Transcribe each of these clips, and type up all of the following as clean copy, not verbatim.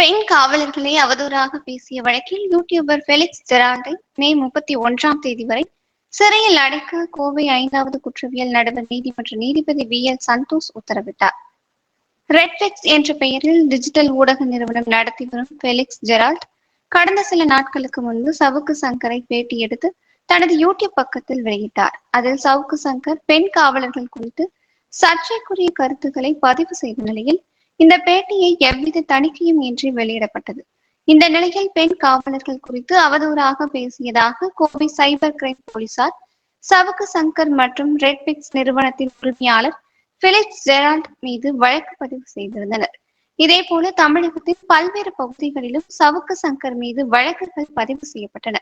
பெண் காவலர்களை அவதூறாக பேசிய வழக்கில் யூடியூபர் ஃபெலிக்ஸ் ஜெரால்டை மே 31 வரை சிறையில் அடைக்க கோவை 5வது குற்றவியல் நடுவர் நீதிமன்ற நீதிபதி VL சந்தோஷ் உத்தரவிட்டார். ரெட்ஃபிக்ஸ் என்ற பெயரில் டிஜிட்டல் ஊடக நிறுவனம் நடத்தி வரும் ஃபெலிக்ஸ் ஜெரால்ட் கடந்த சில நாட்களுக்கு முன்பு சவுக்கு சங்கரை பேட்டி எடுத்து தனது யூடியூப் பக்கத்தில் வெளியிட்டார். அதில் சவுக்கு சங்கர் பெண் காவலர்கள் குறித்து சர்ச்சைக்குரிய கருத்துக்களை பதிவு செய்த நிலையில் இந்த பேட்டியை எவ்வித தணிக்கையும் இன்றி வெளியிடப்பட்டது. இந்த நிலையில் பெண் காவலர்கள் குறித்து அவதூறாக பேசியதாக கோவை சைபர் கிரைம் போலீசார் சவுக்கு சங்கர் மற்றும் ரெட்ஃபிக்ஸ் நிறுவனத்தின் உரிமையாளர் ஃபெலிக்ஸ் ஜெரால்ட் மீது வழக்கு பதிவு செய்திருந்தனர். இதேபோல தமிழகத்தின் பல்வேறு பகுதிகளிலும் சவுக்கு சங்கர் மீது வழக்குகள் பதிவு செய்யப்பட்டன.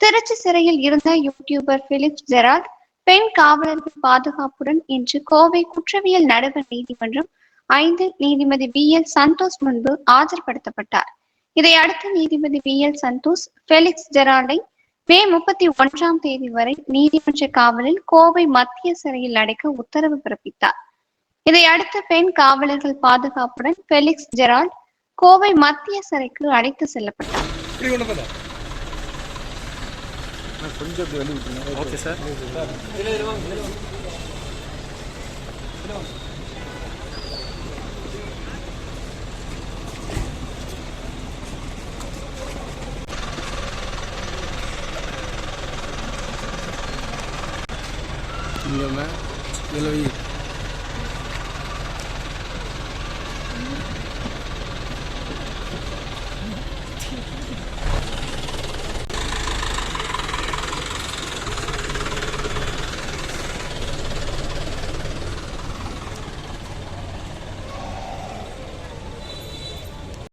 திருச்சி சிறையில் இருந்த யூடியூபர் ஃபெலிக்ஸ் ஜெரால்ட் பெண் காவலர்கள் பாதுகாப்புடன் இன்று கோவை குற்றவியல் நடுவர் நீதிமன்றம் 5 நீதிபதி VL சந்தோஷ் முன்பு ஆஜர்படுத்தப்பட்டார். இதையடுத்து நீதிபதி VL சந்தோஷ் ஃபெலிக்ஸ் ஜெரால்டை மே 31 வரை நீதிமன்ற காவலில் கோவை மத்திய சிறையில் அடைக்க உத்தரவு பிறப்பித்தார். இதையடுத்து பெண் காவலர்கள் பாதுகாப்புடன் ஃபெலிக்ஸ் ஜெரால்ட் கோவை மத்திய சிறைக்கு அழைத்து செல்லப்பட்டார். இதில்